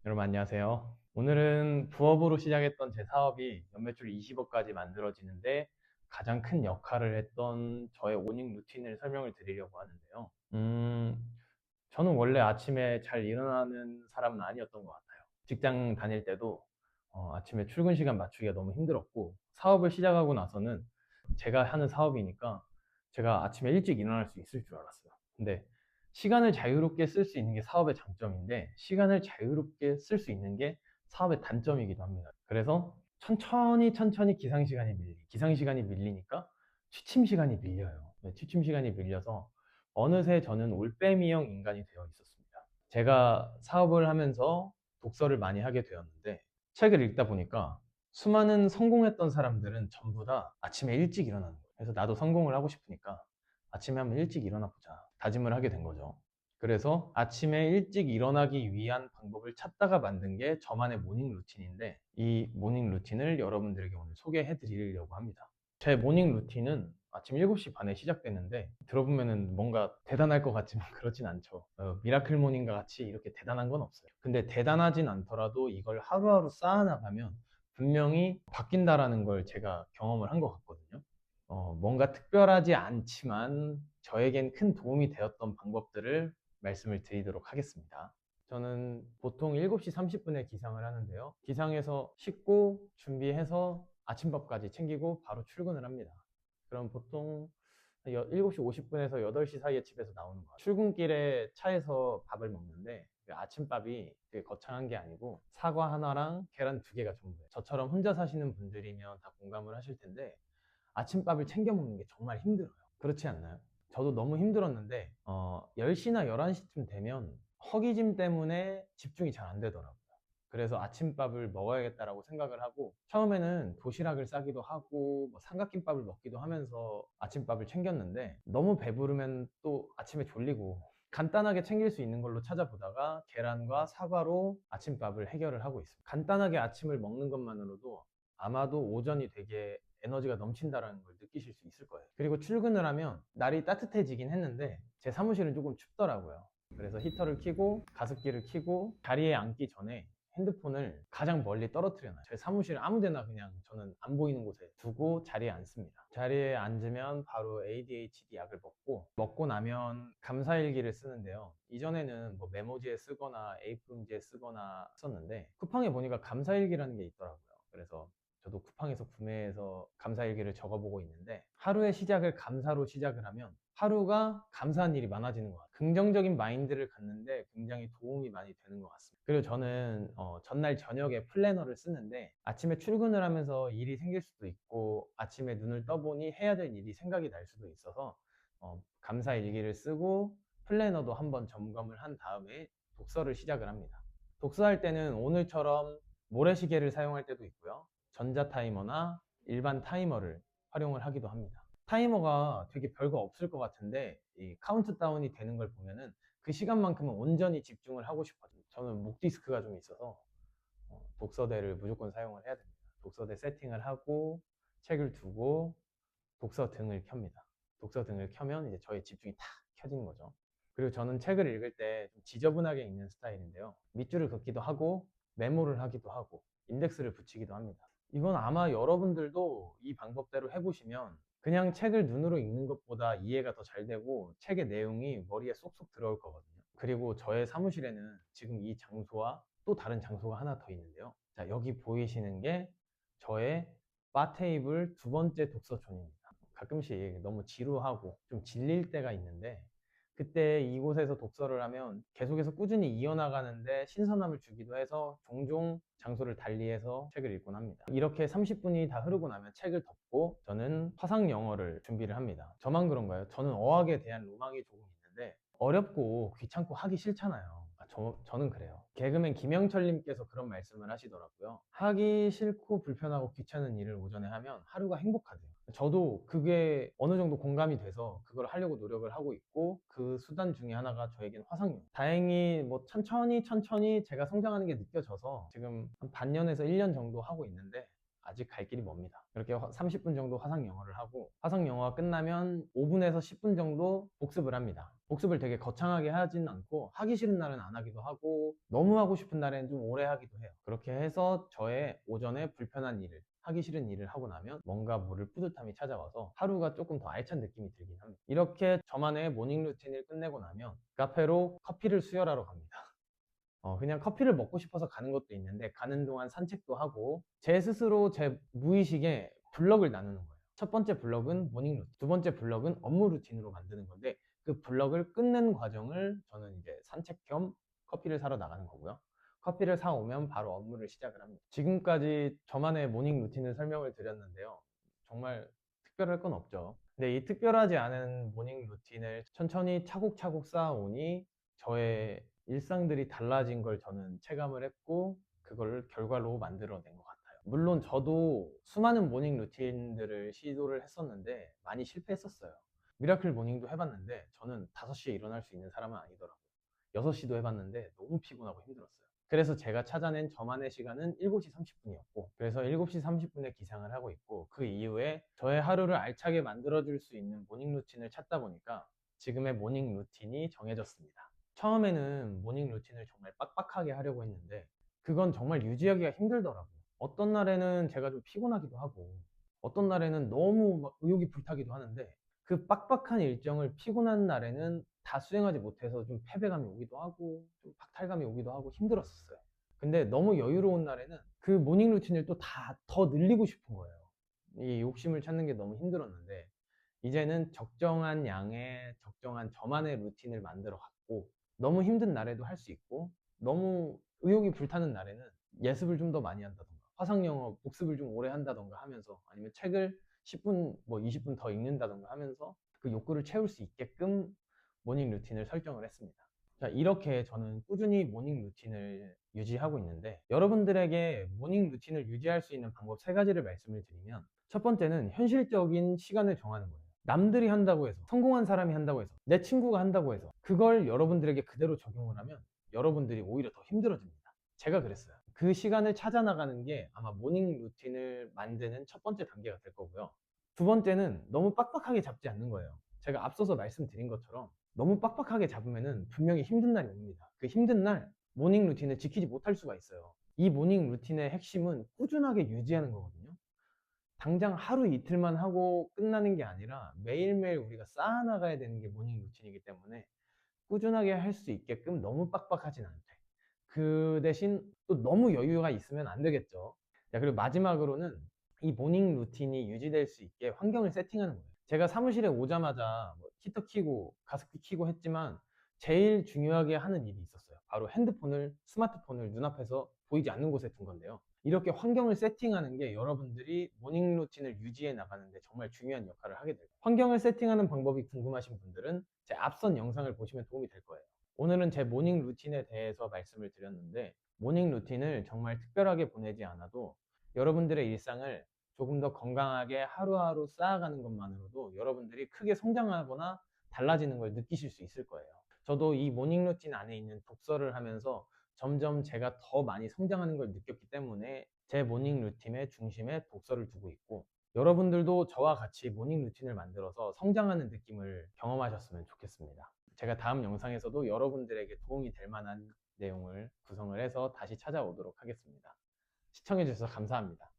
여러분 안녕하세요. 오늘은 부업으로 시작했던 제 사업이 연매출 20억까지 만들어지는데 가장 큰 역할을 했던 저의 모닝 루틴을 설명을 드리려고 하는데요. 저는 원래 아침에 잘 일어나는 사람은 아니었던 것 같아요. 직장 다닐 때도 아침에 출근 시간 맞추기가 너무 힘들었고, 사업을 시작하고 나서는 제가 하는 사업이니까 제가 아침에 일찍 일어날 수 있을 줄 알았어요. 근데 시간을 자유롭게 쓸 수 있는 게 사업의 장점인데, 시간을 자유롭게 쓸 수 있는 게 사업의 단점이기도 합니다. 그래서 천천히 기상 시간이 밀리니까 취침 시간이 밀려요. 취침 시간이 밀려서 어느새 저는 올빼미형 인간이 되어 있었습니다. 제가 사업을 하면서 독서를 많이 하게 되었는데, 책을 읽다 보니까 수많은 성공했던 사람들은 전부 다 아침에 일찍 일어나는 거예요. 그래서 나도 성공을 하고 싶으니까 아침에 한번 일찍 일어나 보자 다짐을 하게 된 거죠. 그래서 아침에 일찍 일어나기 위한 방법을 찾다가 만든 게 저만의 모닝 루틴인데, 이 모닝 루틴을 여러분들에게 오늘 소개해 드리려고 합니다. 제 모닝 루틴은 아침 7시 반에 시작되는데, 들어보면은 뭔가 대단할 것 같지만 그렇진 않죠. 미라클 모닝과 같이 이렇게 대단한 건 없어요. 근데 대단하진 않더라도 이걸 하루하루 쌓아나가면 분명히 바뀐다라는 걸 제가 경험을 한 것 같거든요. 뭔가 특별하지 않지만 저에겐 큰 도움이 되었던 방법들을 말씀을 드리도록 하겠습니다. 저는 보통 7시 30분에 기상을 하는데요. 기상해서 씻고 준비해서 아침밥까지 챙기고 바로 출근을 합니다. 그럼 보통 7시 50분에서 8시 사이에 집에서 나오는 거예요. 출근길에 차에서 밥을 먹는데 그 아침밥이 되게 거창한 게 아니고 사과 하나랑 계란 두 개가 전부예요. 저처럼 혼자 사시는 분들이면 다 공감을 하실 텐데, 아침밥을 챙겨 먹는 게 정말 힘들어요. 그렇지 않나요? 저도 너무 힘들었는데 10시나 11시쯤 되면 허기짐 때문에 집중이 잘 안 되더라고요. 그래서 아침밥을 먹어야겠다라고 생각을 하고, 처음에는 도시락을 싸기도 하고 뭐 삼각김밥을 먹기도 하면서 아침밥을 챙겼는데, 너무 배부르면 또 아침에 졸리고 간단하게 챙길 수 있는 걸로 찾아보다가 계란과 사과로 아침밥을 해결을 하고 있습니다. 간단하게 아침을 먹는 것만으로도 아마도 오전이 되게 에너지가 넘친다라는 걸 느끼실 수 있을 거예요. 그리고 출근을 하면 날이 따뜻해지긴 했는데 제 사무실은 조금 춥더라고요. 그래서 히터를 켜고 가습기를 켜고 자리에 앉기 전에 핸드폰을 가장 멀리 떨어뜨려 놔요. 제 사무실 아무 데나 그냥 저는 안 보이는 곳에 두고 자리에 앉습니다. 자리에 앉으면 바로 ADHD 약을 먹고 나면 감사일기를 쓰는데요. 이전에는 뭐 메모지에 쓰거나 A4용지에 쓰거나 썼는데, 쿠팡에 보니까 감사일기라는 게 있더라고요. 그래서 저도 쿠팡에서 구매해서 감사일기를 적어보고 있는데, 하루의 시작을 감사로 시작을 하면 하루가 감사한 일이 많아지는 것 같아요. 긍정적인 마인드를 갖는데 굉장히 도움이 많이 되는 것 같습니다. 그리고 저는 전날 저녁에 플래너를 쓰는데, 아침에 출근을 하면서 일이 생길 수도 있고 아침에 눈을 떠보니 해야 될 일이 생각이 날 수도 있어서 감사일기를 쓰고 플래너도 한번 점검을 한 다음에 독서를 시작을 합니다. 독서할 때는 오늘처럼 모래시계를 사용할 때도 있고요. 전자타이머나 일반 타이머를 활용을 하기도 합니다. 타이머가 되게 별거 없을 것 같은데 이 카운트다운이 되는 걸 보면은 그 시간만큼은 온전히 집중을 하고 싶거든요. 저는 목 디스크가 좀 있어서 독서대를 무조건 사용을 해야 됩니다. 독서대 세팅을 하고 책을 두고 독서 등을 켭니다. 독서 등을 켜면 이제 저의 집중이 탁 켜지는 거죠. 그리고 저는 책을 읽을 때 좀 지저분하게 읽는 스타일인데요. 밑줄을 긋기도 하고 메모를 하기도 하고 인덱스를 붙이기도 합니다. 이건 아마 여러분들도 이 방법대로 해보시면 그냥 책을 눈으로 읽는 것보다 이해가 더 잘 되고 책의 내용이 머리에 쏙쏙 들어올 거거든요. 그리고 저의 사무실에는 지금 이 장소와 또 다른 장소가 하나 더 있는데요. 자, 여기 보이시는 게 저의 바 테이블 두 번째 독서존입니다. 가끔씩 너무 지루하고 좀 질릴 때가 있는데, 그때 이곳에서 독서를 하면 계속해서 꾸준히 이어나가는데 신선함을 주기도 해서 종종 장소를 달리해서 책을 읽곤 합니다. 이렇게 30분이 다 흐르고 나면 책을 덮고 저는 화상 영어를 준비를 합니다. 저만 그런가요? 저는 어학에 대한 로망이 조금 있는데 어렵고 귀찮고 하기 싫잖아요. 저는 그래요. 개그맨 김영철님께서 그런 말씀을 하시더라고요. 하기 싫고 불편하고 귀찮은 일을 오전에 하면 하루가 행복하대요. 저도 그게 어느 정도 공감이 돼서 그걸 하려고 노력을 하고 있고, 그 수단 중에 하나가 저에겐 화상영. 다행히 뭐 천천히 제가 성장하는 게 느껴져서 지금 한 반년에서 1년 정도 하고 있는데 아직 갈 길이 멉니다. 이렇게 30분 정도 화상 영어를 하고 화상 영어가 끝나면 5분에서 10분 정도 복습을 합니다. 복습을 되게 거창하게 하진 않고 하기 싫은 날은 안 하기도 하고 너무 하고 싶은 날엔 좀 오래 하기도 해요. 그렇게 해서 저의 오전에 불편한 일을 하기 싫은 일을 하고 나면 뭔가 모를 뿌듯함이 찾아와서 하루가 조금 더 알찬 느낌이 들긴 합니다. 이렇게 저만의 모닝 루틴을 끝내고 나면 카페로 커피를 수혈하러 갑니다. 그냥 커피를 먹고 싶어서 가는 것도 있는데 가는 동안 산책도 하고 제 스스로 제 무의식에 블럭을 나누는 거예요. 첫 번째 블럭은 모닝 루틴, 두 번째 블럭은 업무 루틴으로 만드는 건데 그 블럭을 끊는 과정을 저는 이제 산책 겸 커피를 사러 나가는 거고요. 커피를 사오면 바로 업무를 시작을 합니다. 지금까지 저만의 모닝 루틴을 설명을 드렸는데요. 정말 특별할 건 없죠. 근데 이 특별하지 않은 모닝 루틴을 천천히 차곡차곡 쌓아오니 저의 일상들이 달라진 걸 저는 체감을 했고 그걸 결과로 만들어낸 것 같아요. 물론 저도 수많은 모닝 루틴들을 시도를 했었는데 많이 실패했었어요. 미라클 모닝도 해봤는데 저는 5시에 일어날 수 있는 사람은 아니더라고요. 6시도 해봤는데 너무 피곤하고 힘들었어요. 그래서 제가 찾아낸 저만의 시간은 7시 30분이었고 그래서 7시 30분에 기상을 하고 있고 그 이후에 저의 하루를 알차게 만들어줄 수 있는 모닝 루틴을 찾다 보니까 지금의 모닝 루틴이 정해졌습니다. 처음에는 모닝 루틴을 정말 빡빡하게 하려고 했는데 그건 정말 유지하기가 힘들더라고요. 어떤 날에는 제가 좀 피곤하기도 하고 어떤 날에는 너무 막 의욕이 불타기도 하는데 그 빡빡한 일정을 피곤한 날에는 다 수행하지 못해서 좀 패배감이 오기도 하고 좀 박탈감이 오기도 하고 힘들었었어요. 근데 너무 여유로운 날에는 그 모닝 루틴을 또 다 더 늘리고 싶은 거예요. 이 욕심을 찾는 게 너무 힘들었는데 이제는 적정한 양의 적정한 저만의 루틴을 만들어 갖고 너무 힘든 날에도 할 수 있고 너무 의욕이 불타는 날에는 예습을 좀 더 많이 한다던가 화상 영어 복습을 좀 오래 한다던가 하면서 아니면 책을 10분 뭐 20분 더 읽는다던가 하면서 그 욕구를 채울 수 있게끔 모닝 루틴을 설정을 했습니다. 자, 이렇게 저는 꾸준히 모닝 루틴을 유지하고 있는데 여러분들에게 모닝 루틴을 유지할 수 있는 방법 3가지를 말씀을 드리면 첫 번째는 현실적인 시간을 정하는 거예요. 남들이 한다고 해서 성공한 사람이 한다고 해서 내 친구가 한다고 해서 그걸 여러분들에게 그대로 적용을 하면 여러분들이 오히려 더 힘들어집니다. 제가 그랬어요. 그 시간을 찾아 나가는 게 아마 모닝 루틴을 만드는 첫 번째 단계가 될 거고요. 두 번째는 너무 빡빡하게 잡지 않는 거예요. 제가 앞서서 말씀드린 것처럼 너무 빡빡하게 잡으면은 분명히 힘든 날이 옵니다. 그 힘든 날 모닝 루틴을 지키지 못할 수가 있어요. 이 모닝 루틴의 핵심은 꾸준하게 유지하는 거거든요. 당장 하루 이틀만 하고 끝나는 게 아니라 매일매일 우리가 쌓아나가야 되는 게 모닝 루틴이기 때문에 꾸준하게 할 수 있게끔 너무 빡빡하진 않대. 그 대신 또 너무 여유가 있으면 안 되겠죠. 자, 그리고 마지막으로는 이 모닝 루틴이 유지될 수 있게 환경을 세팅하는 거예요. 제가 사무실에 오자마자 뭐 히터 켜고 가습기 켜고 했지만 제일 중요하게 하는 일이 있었어요. 바로 스마트폰을 눈앞에서 보이지 않는 곳에 둔 건데요. 이렇게 환경을 세팅하는 게 여러분들이 모닝 루틴을 유지해 나가는데 정말 중요한 역할을 하게 돼요. 환경을 세팅하는 방법이 궁금하신 분들은 제 앞선 영상을 보시면 도움이 될 거예요. 오늘은 제 모닝 루틴에 대해서 말씀을 드렸는데 모닝 루틴을 정말 특별하게 보내지 않아도 여러분들의 일상을 조금 더 건강하게 하루하루 쌓아가는 것만으로도 여러분들이 크게 성장하거나 달라지는 걸 느끼실 수 있을 거예요. 저도 이 모닝 루틴 안에 있는 독서를 하면서 점점 제가 더 많이 성장하는 걸 느꼈기 때문에 제 모닝 루틴의 중심에 독서를 두고 있고 여러분들도 저와 같이 모닝 루틴을 만들어서 성장하는 느낌을 경험하셨으면 좋겠습니다. 제가 다음 영상에서도 여러분들에게 도움이 될 만한 내용을 구성을 해서 다시 찾아오도록 하겠습니다. 시청해주셔서 감사합니다.